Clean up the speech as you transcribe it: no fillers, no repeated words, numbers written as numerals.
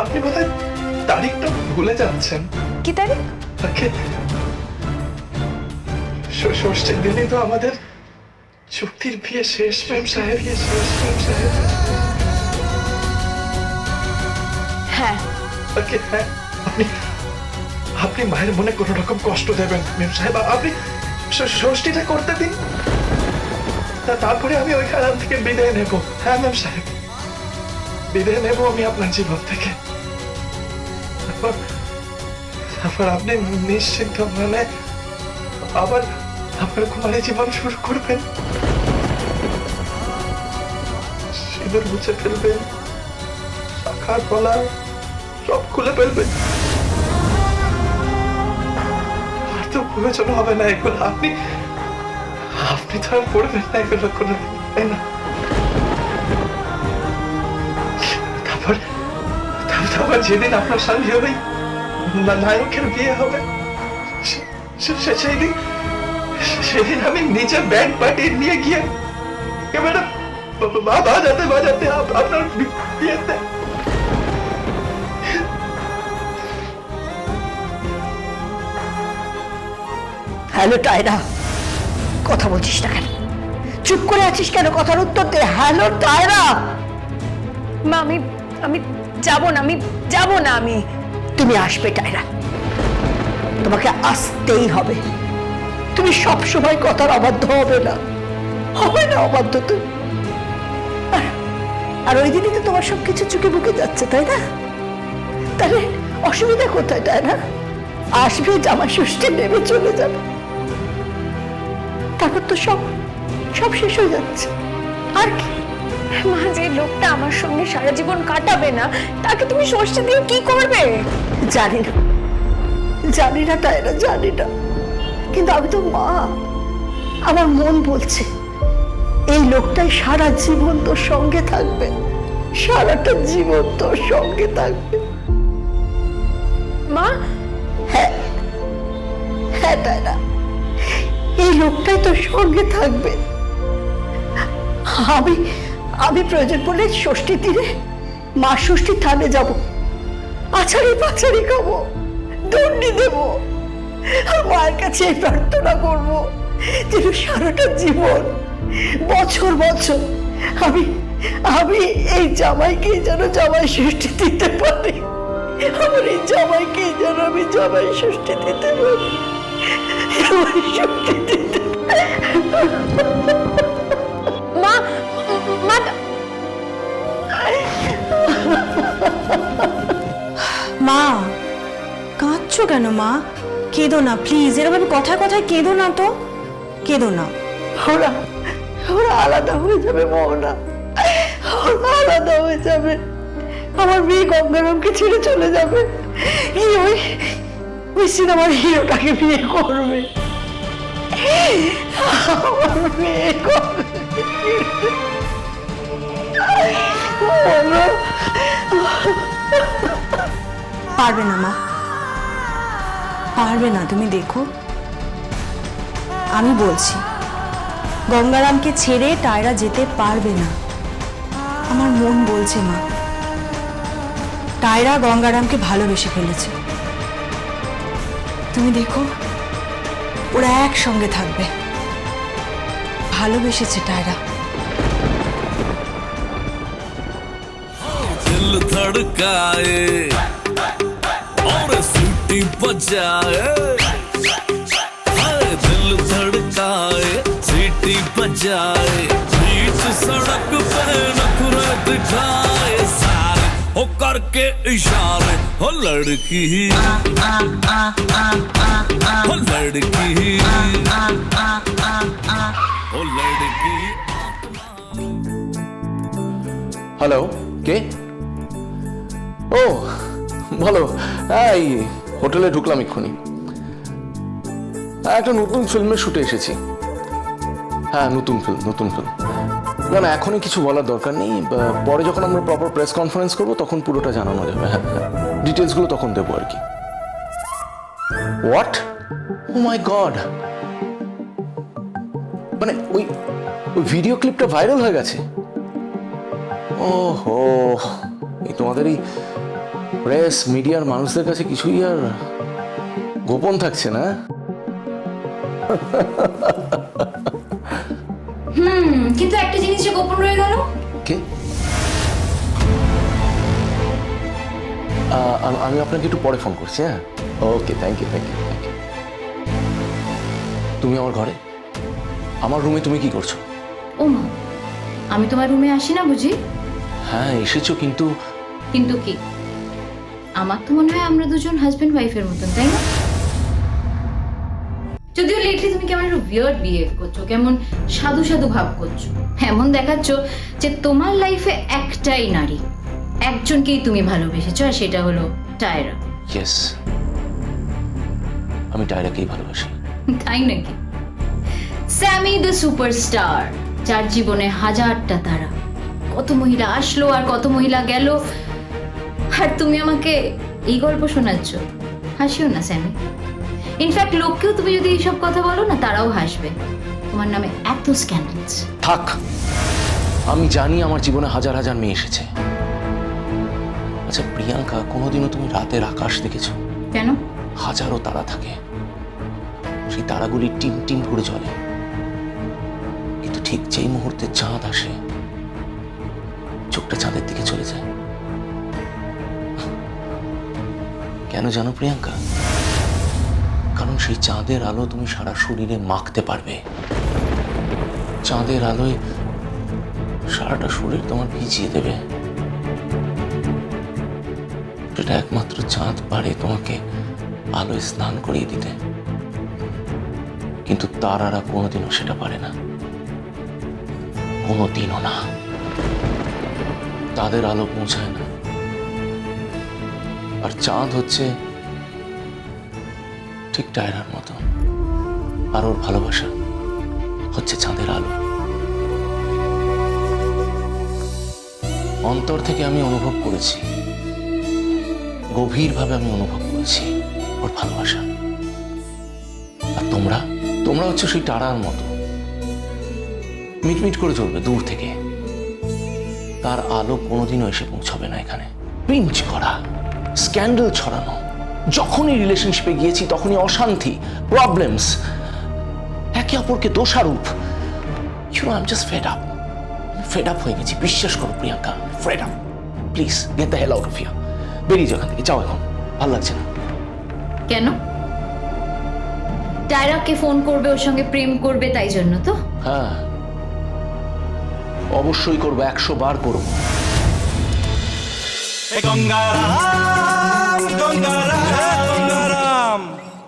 আপনি বোধহয় তারিখটা ভুলে যাচ্ছেন। কি তারিখ? ষষ্ঠীর দিনই তো আমাদের চুক্তির বিয়ে শেষ ম্যাম সাহেব। হ্যাঁ। হ্যাঁ, আপনি মায়ের মনে কোনো রকম কষ্ট দেবেন ম্যাম সাহেব। আপনি ষষ্ঠীটা করতে দিন, তারপরে আমি ওইখান থেকে বিদায় নেব। হ্যাঁ ম্যাম সাহেব, বিদায় নেব আমি আপনার জীবন থেকে। তারপর আপনি নিশ্চিন্ত মানে আবার আপনার কুমারী জীবন শুরু করবেন। সিঁদুর মুছে ফেলবেন, শাখার পলা সব খুলে ফেলবেন। আর তো প্রয়োজন হবে না এগুলো। আপনি তো আর পড়বেন না এগুলো কোনোদিন, তাই না? তারপর যেদিন আপনার সঙ্গে ওই নায়কের বিয়ে হবে সেদিন আমি নিজে ব্যান্ড পার্টি নিয়ে গিয়ে একেবারে বাজাতে আপনার বিয়েতে। হ্যালো টায়রা, কথা বলছিস না কেন? চুপ করে আছিস কেন? কথার উত্তর দে। Hello tiara. মা আমি যাব না, আমি। তুমি আসবে টায়রা, তোমাকে আসতেই হবে। তুমি সবসময় কথার অবাধ্য হবে না অবাধ্য তুমি। আর ওই দিনই তো তোমার সবকিছু চুকে বুকে যাচ্ছে, তাই না? তাহলে অসুবিধা কোথায় টায়রা? আসবে, জামাই ষষ্ঠী নেমে চলে যাবে, তারপর তো সব শেষ হয়ে যাচ্ছে। আর কি? মা, যে লোকটা আমার সঙ্গে সারা জীবন কাটাবে না, তাকে তুমি ষষ্ঠী দিয়ে কি করবে? জানি না টায়রা, জানি না, কিন্তু আমি তো মা। আমার মন বলছে এই লোকটাই সারা জীবন তোর সঙ্গে থাকবে, সারাটা জীবন তোর সঙ্গে থাকবে। মা, হ্যাঁ টায়রা, এই লোকটাই তোর সঙ্গে থাকবে। আমি প্রয়োজন পড়লে ষষ্ঠীর দিনে মা ষষ্ঠীর থানে যাব, আছাড়ি পাছাড়ি খাবো, দণ্ডি দেব, আর মায়ের কাছে এই প্রার্থনা করবো যেন সারাটা জীবন বছর বছর আমি এই জামাইকে যেন জামাই ষষ্ঠী দিতে পারি। আমার এই জামাইকে যেন আমি জামাই ষষ্ঠী দিতে পারি, জামাই ষষ্ঠী দিতে মা, মা কাঁদছো কেন মা? কেঁদো না প্লিজ, এরকম কথায় কথায় কেঁদো না তো, কেঁদো না। ওরা আলাদা হয়ে যাবে মোহনা, ওরা আলাদা হয়ে যাবে। আমার মেয়ে গঙ্গারামকে ছেড়ে চলে যাবে, ওই সিনেমার হিরোটাকে বিয়ে করবে। আমার মেয়ে পারবে না মা, পারবে না। তুমি দেখো, আমি বলছি গঙ্গারামকে ছেড়ে টায়রা যেতে পারবে না। আমার মন বলছে মা, টায়রা গঙ্গারামকে ভালোবেসে ফেলেছে। তুমি দেখো, ওরা একসঙ্গে থাকবে। ভালোবেসেছে টায়রা। दिल धड़काए और सीटी बजाए, दिल धड़काए सीटी बजाए, बीच सड़क पे नखरे दिखाए सारे, हो करके इशारे, हो लड़की हो लड़की हो लड़की। হ্যালো, কে? ও বলো। এই হোটেলে ঢুকলাম এক্ষুনি। একটা নতুন ফিল্মের শুটে এসেছি। হ্যাঁ, নতুন ফিল্ম। না এখনই কিছু বলার দরকার নেই, পরে যখন আমরা প্রপার প্রেস কনফারেন্স করবো তখন পুরোটা জানানো যাবে। হ্যাঁ, ডিটেলসগুলো তখন দেবো আর কি। হোয়াট? ও মাই গড, মানে ওই ভিডিও ক্লিপটা ভাইরাল হয়ে গেছে। ওহো, এই তোমাদের এই প্রেস মিডিয়ার মানুষদের কাছে কিছুই আর গোপন থাকছে না। কিন্তু একটা জিনিস যে গোপন রয়ে গেল। কে? আমি আপনাকে একটু পরে ফোন করছি। হ্যাঁ, ওকে, থ্যাংক ইউ। তুমি আমার ঘরে, আমার রুমে তুমি কি করছো? ও মা, আমি তোমার রুমে আসি না বুঝি? হ্যাঁ এসেছো, কিন্তু কিন্তু কি? আমার তো মনে হয় আমরা দুজন হাজবেন্ড ওয়াইফের মতন, তাই না? যদিও লেটলি তুমি কেমন একটু উইয়ার্ড বিহেভ করছো, কেমন সাধু সাধু ভাব করছো, এমন দেখাচ্ছ যে তোমার লাইফে একটাই নারী, একজনকেই তুমি ভালোবেসেছো, আর সেটা হলো টায়রা। ইয়েস, আমি টায়রাকেই ভালোবাসি। তাই নাকি? স্যামি দ্য সুপারস্টার, যার জীবনে হাজারটা তারা, কত মহিলা আসলো আর কত মহিলা গেল, আর তুমি আমাকে এই গল্প শোনাচ্ছ। হাসিও না স্যামি, ইনফ্যাক্ট লোককেও তুমি যদি এইসব কথা বলো না, তারাও হাসবে। তোমার নামে এত স্ক্যান্ডালস। থাক, আমি জানি আমার জীবনে হাজার হাজার মেয়ে এসেছে। আচ্ছা প্রিয়াঙ্কা, কোনোদিনও তুমি রাতের আকাশ দেখেছো? কেন? হাজারো তারা থাকে, সেই তারাগুলি টিম টিম করে জ্বলে, কিন্তু ঠিক যেই মুহূর্তে চাঁদ আসে, চোখটা চাঁদের দিকে চলে যায়। কেন জানো প্রিয়াঙ্কা? কারণ সেই চাঁদের আলো তুমি সারা শরীরে মাখতে পারবে। চাঁদের আলোয় সারাটা শরীর তোমার ভিজিয়ে দেবে। সেটা একমাত্র চাঁদ পারে তোমাকে আলোয় স্নান করিয়ে দিতে, কিন্তু তারারা কোনোদিনও সেটা পারে না, কোনোদিনও না। তাদের আলো পৌঁছায় না। আর চাঁদ হচ্ছে ঠিক টায়রার মতো, আর ওর ভালোবাসা হচ্ছে চাঁদের আলো। অন্তর থেকে আমি অনুভব করেছি, গভীরভাবে আমি অনুভব করেছি ওর ভালোবাসা। আর তোমরা তোমরা হচ্ছে সেই তারার মতো, মিটমিট করে চলবে দূর থেকে, তার আলো কোনোদিনও এসে পৌঁছবে না এখানে। পিঞ্চ করা, স্ক্যান্ডাল ছড়ানো, যখনই রিলেশনশিপে গিয়েছি তখনই অশান্তি, প্রবলেমস, একে অপরকে দোষারোপ। I am just fed up. Fed up হয়ে গেছি, বিশ্বাস করো Priyanka, fed up. Please get the hell out of here. বেরিয়ে যাও এখান থেকে, যাও এখন, ভালো লাগছে না। কেন? টায়রাকে ফোন করবে, ওর সঙ্গে প্রেম করবে, তাই জন্য তো? হ্যাঁ অবশ্যই করবো, 100 বার করবো। গঙ্গা